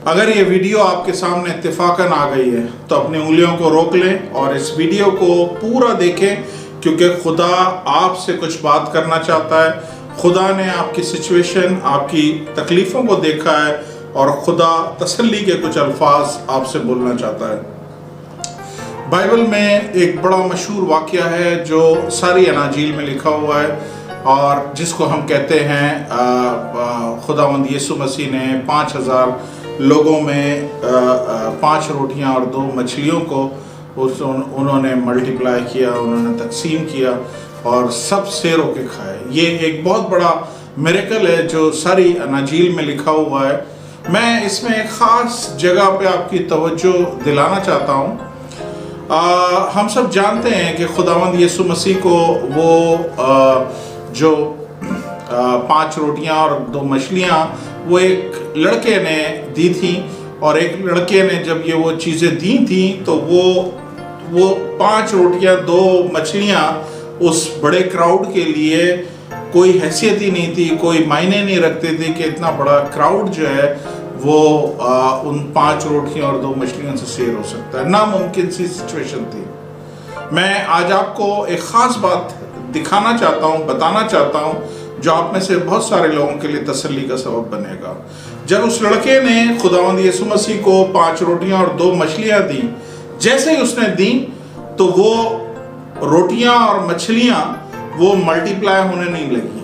अगर ये वीडियो आपके सामने इत्तेफाकन आ गई है तो अपनी उंगलियों को रोक लें और इस वीडियो को पूरा देखें, क्योंकि खुदा आपसे कुछ बात करना चाहता है। खुदा ने आपकी सिचुएशन, आपकी तकलीफ़ों को देखा है और खुदा तसल्ली के कुछ अल्फाज आपसे बोलना चाहता है। बाइबल में एक बड़ा मशहूर वाक़या है जो सारी अनाजील में लिखा हुआ है और जिसको हम कहते हैं खुदावंद यीशु मसीह ने 5000 लोगों में 5 रोटियां और 2 मछलियों को उन्होंने मल्टीप्लाई किया, उन्होंने तकसीम किया और सब शेरों के खाए। ये एक बहुत बड़ा मिरेकल है जो सारी अनाजील में लिखा हुआ है। मैं इसमें एक ख़ास जगह पे आपकी तवज्जो दिलाना चाहता हूँ। हम सब जानते हैं कि खुदावंद यीशु मसीह को वो जो 5 रोटियां और 2 मछलियां वो एक लड़के ने दी थी, और एक लड़के ने जब ये वो चीज़ें दी थी तो वो 5 रोटियां 2 मछलियां उस बड़े क्राउड के लिए कोई हैसियत ही नहीं थी, कोई मायने नहीं रखते थे कि इतना बड़ा क्राउड जो है वो उन 5 रोटियों और 2 मछलियों से शेयर हो सकता है। नामुमकिन सी सिचुएशन थी। मैं आज आपको एक ख़ास बात दिखाना चाहता हूँ, बताना चाहता हूँ, जो आप में से बहुत सारे लोगों के लिए तसल्ली का सबब बनेगा। जब उस लड़के ने खुदावंद यीशु मसीह को 5 रोटियां और 2 मछलियां दी, जैसे ही उसने दी तो वो रोटियां और मछलियां वो मल्टीप्लाई होने नहीं लगी।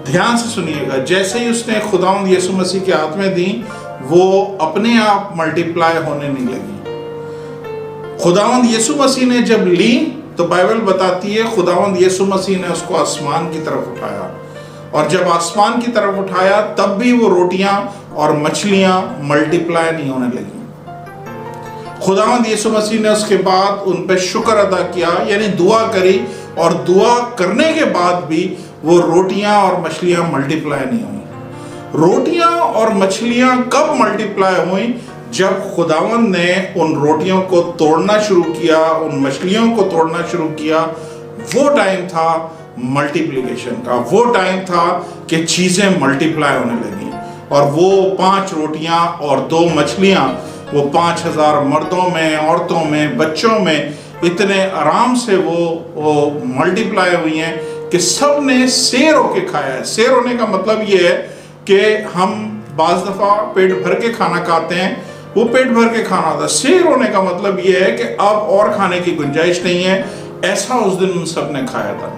ध्यान से सुनिएगा, जैसे ही उसने खुदावंद यीशु मसीह के हाथ में दी वो अपने आप मल्टीप्लाई होने नहीं लगी। खुदावंद यीशु मसीह ने जब ली तो बाइबल बताती है खुदावंद यीशु मसीह ने उसको आसमान की तरफ उठाया, और जब आसमान की तरफ उठाया तब भी वो रोटियां और मछलियां मल्टीप्लाई नहीं होने लगी। खुदावंद यीशु मसीह ने उसके बाद उन पे शुक्र अदा किया, यानी दुआ करी, और दुआ करने के बाद भी वो रोटियां और मछलियां मल्टीप्लाई नहीं हुई। रोटियां और मछलियां कब मल्टीप्लाई हुई? जब खुदावंद ने उन रोटियों को तोड़ना शुरू किया, उन मछलियों को तोड़ना शुरू किया, वो टाइम था मल्टीप्लिकेशन का, वो टाइम था कि चीज़ें मल्टीप्लाई होने लगी। और वो 5 रोटियां और 2 मछलियां वो 5000 मर्दों में, औरतों में, बच्चों में इतने आराम से वो मल्टीप्लाई हुई हैं कि सब ने शेर होके खाया है। शेर होने का मतलब ये है कि हम बाज़ दफ़ा पेट भर के खाना खाते हैं, वो पेट भर के खाना था। शेर होने का मतलब ये है कि अब और खाने की गुंजाइश नहीं है, ऐसा उस दिन उन सब ने खाया था।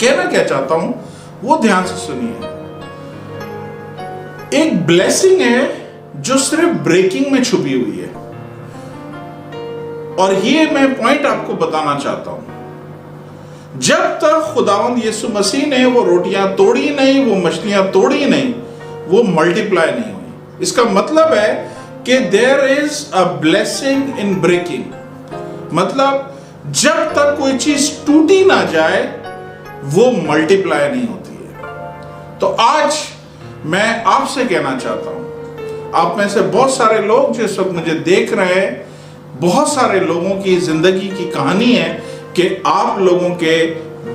कहना क्या चाहता हूं वो ध्यान से सुनिए। एक ब्लेसिंग है जो सिर्फ ब्रेकिंग में छुपी हुई है, और ये मैं पॉइंट आपको बताना चाहता हूं। जब तक खुदावंद यीशु मसीह ने वो रोटियां तोड़ी नहीं, वो मछलियां तोड़ी नहीं, वो मल्टीप्लाई नहीं हुई। इसका मतलब है कि there is a blessing in breaking. मतलब जब तक कोई चीज टूटी ना जाए वो मल्टीप्लाई नहीं होती है। तो आज मैं आपसे कहना चाहता हूं, आप में से बहुत सारे लोग जो इस वक्त मुझे देख रहे हैं, बहुत सारे लोगों की जिंदगी की कहानी है कि आप लोगों के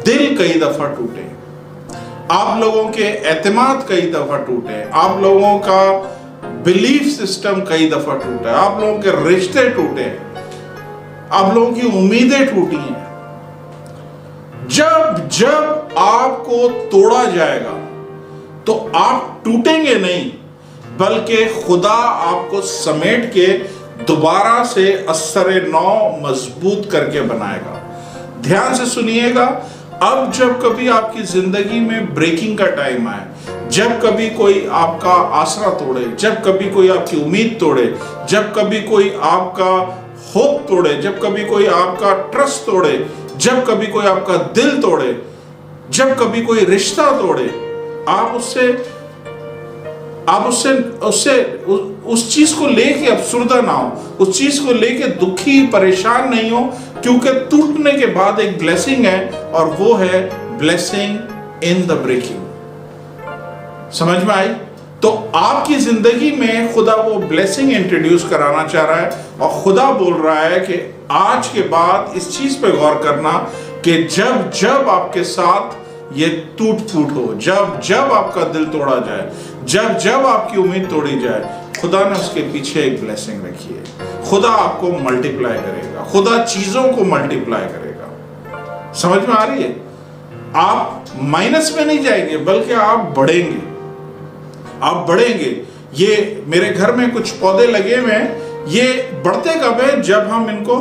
दिल कई दफा टूटे, आप लोगों के एतमाद कई दफा टूटे, आप लोगों का बिलीफ सिस्टम कई दफा टूटा, आप लोगों के रिश्ते टूटे, आप लोगों की उम्मीदें टूटी हैं। जब जब आपको तोड़ा जाएगा तो आप टूटेंगे नहीं, बल्कि खुदा आपको समेट के दोबारा से असरे नौ मजबूत करके बनाएगा। ध्यान से सुनिएगा, अब जब कभी आपकी जिंदगी में ब्रेकिंग का टाइम आए, जब कभी कोई आपका आसरा तोड़े, जब कभी कोई आपकी उम्मीद तोड़े, जब कभी कोई आपका होप तोड़े, जब कभी कोई आपका ट्रस्ट तोड़े, जब कभी कोई आपका दिल तोड़े, जब कभी कोई रिश्ता तोड़े, आप उससे उस चीज को लेके अफसुर्दा ना हो, उस चीज को लेके दुखी परेशान नहीं हो, क्योंकि टूटने के बाद एक ब्लेसिंग है, और वो है ब्लेसिंग इन द ब्रेकिंग। समझ में आई? तो आपकी जिंदगी में खुदा वो ब्लेसिंग इंट्रोड्यूस कराना चाह रहा है, और खुदा बोल रहा है कि आज के बाद इस चीज पे गौर करना कि जब जब आपके साथ ये टूट फूट हो, जब जब आपका दिल तोड़ा जाए, जब जब आपकी उम्मीद तोड़ी जाए, खुदा ने उसके पीछे एक ब्लेसिंग रखी है। खुदा आपको मल्टीप्लाई करेगा, खुदा चीजों को मल्टीप्लाई करेगा। समझ में आ रही है? आप माइनस में नहीं जाएंगे, बल्कि आप बढ़ेंगे, आप बढ़ेंगे। ये मेरे घर में कुछ पौधे लगे हुए हैं, ये बढ़ते कब है? जब हम इनको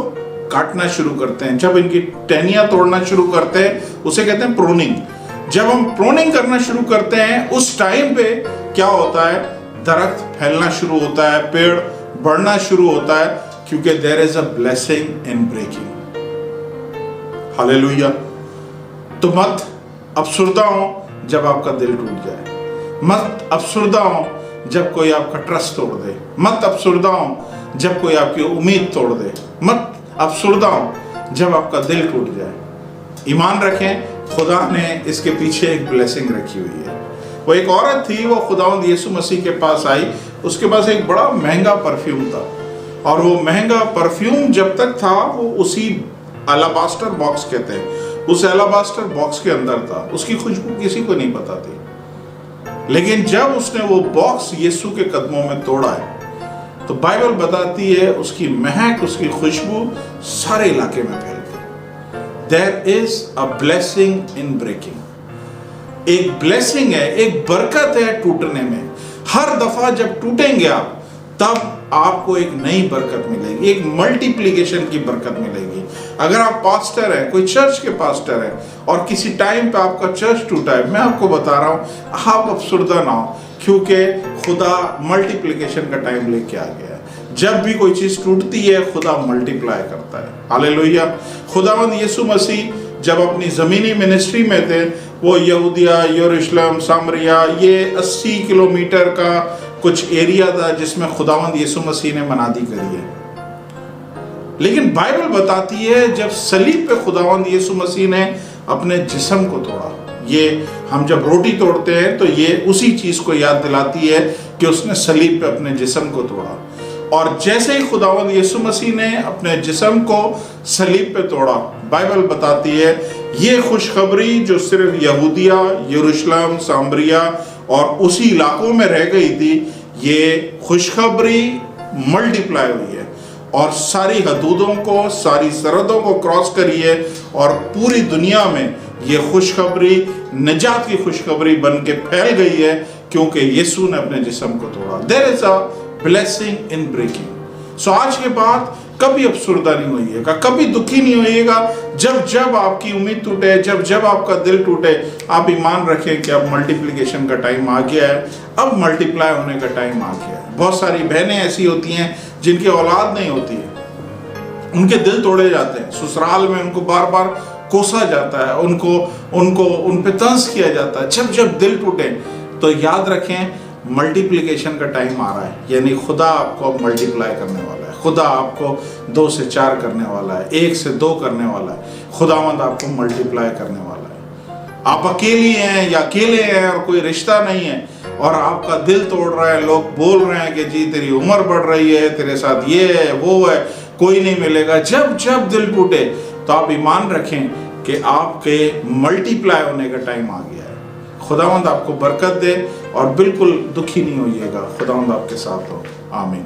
काटना शुरू करते हैं, जब इनकी टहनियां तोड़ना शुरू करते हैं, उसे कहते हैं प्रूनिंग। जब हम प्रूनिंग करना शुरू करते हैं, उस टाइम पे क्या होता है? दरख्त फैलना शुरू होता है, पेड़ बढ़ना शुरू होता है, क्योंकि there is a blessing in breaking. Hallelujah. तो मत अफसुर्दा हो जब आपका दिल टूट जाए, मत अफसुर्दा हो जब कोई आपका ट्रस्ट तोड़ दे, मत अफसुर्दा हो जब कोई आपकी उम्मीद तोड़ दे, मत अफसुर्दा हो जब आपका दिल टूट जाए। ईमान रखें, खुदा ने इसके पीछे एक ब्लेसिंग रखी हुई है। वो एक औरत थी, वो खुदावंद यीशु मसीह के पास आई, उसके पास एक बड़ा महंगा परफ्यूम था, और वो महंगा परफ्यूम जब तक था वो उसी अलाबास्टर बॉक्स कहते हैं, उस अलाबास्टर बॉक्स के अंदर था, उसकी खुशबू किसी को नहीं पता थी। लेकिन जब उसने वो बॉक्स यीशु के कदमों में तोड़ा है, तो बाइबल बताती है उसकी महक, उसकी खुशबू सारे इलाके में फैल गई। There is a blessing in breaking. एक ब्लेसिंग है, एक बरकत है टूटने में। हर दफा जब टूटेंगे आप, तब आपको एक नई बरकत मिलेगी, एक मल्टीप्लिकेशन की बरकत मिलेगी। अगर आप पास्टर हैं, कोई चर्च के पास्टर हैं, और किसी टाइम पे आपका चर्च टूटा है, मैं आपको बता रहा हूं, आप अफसुर्दा ना हो, क्योंकि खुदा मल्टीप्लिकेशन का टाइम लेके आ गया है। जब भी कोई चीज टूटती है, खुदा मल्टीप्लाई करता है। हालेलुया। खुदावंद यीशु मसीह जब अपनी जमीनी मिनिस्ट्री में थे, वो यहूदिया, यरूशलेम, सामरिया, ये 80 किलोमीटर का कुछ एरिया था जिसमें खुदावंद यीशु मसीह ने मनादी करी है। लेकिन बाइबल बताती है जब सलीब पे खुदावंद यीशु मसीह ने अपने जिस्म को तोड़ा, ये हम जब रोटी तोड़ते हैं तो ये उसी चीज को याद दिलाती है कि उसने सलीब पे अपने जिस्म को तोड़ा। और जैसे ही खुदावंद यीशु मसीह ने अपने जिस्म को सलीब पे तोड़ा, बाइबल बताती है ये खुशखबरी जो सिर्फ यहूदिया, यरूशलेम, सामरिया और उसी इलाकों में रह गई थी, ये खुशखबरी मल्टीप्लाई हुई है और सारी हदूदों को, सारी सरहदों को क्रॉस करी है, और पूरी दुनिया में ये खुशखबरी निजात की खुशखबरी बन के फैल गई है, क्योंकि यीशु ने अपने जिस्म को तोड़ा। There is a blessing in breaking. So आज के बाद कभी अफसुर्दा नहीं होइएगा, कभी दुखी नहीं होइएगा। जब जब आपकी उम्मीद टूटे, जब जब आपका दिल टूटे, आप ईमान रखें कि अब मल्टीप्लिकेशन का टाइम आ गया है, अब मल्टीप्लाई होने का टाइम आ गया है। बहुत सारी बहनें ऐसी होती हैं जिनकी औलाद नहीं होती है, उनके दिल तोड़े जाते हैं, ससुराल में उनको बार बार कोसा जाता है, उन पे तंज किया जाता है। जब जब दिल टूटे तो याद रखें मल्टीप्लिकेशन का टाइम आ रहा है, यानी खुदा आपको अब मल्टीप्लाई करने वाला है, खुदा आपको 2 से 4 करने वाला है, 1 से 2 करने वाला है, खुदावंद आपको मल्टीप्लाई करने वाला है। आप अकेली हैं या अकेले हैं और कोई रिश्ता नहीं है और आपका दिल तोड़ रहा है, लोग बोल रहे हैं कि जी तेरी उम्र बढ़ रही है, तेरे साथ ये है वो है, कोई नहीं मिलेगा। जब जब दिल टूटे तो आप ईमान रखें कि आपके मल्टीप्लाई होने का टाइम आ गया है। खुदावंद आपको बरकत दे और बिल्कुल दुखी नहीं होइएगा। खुदावंद आपके साथ हो। आमीन।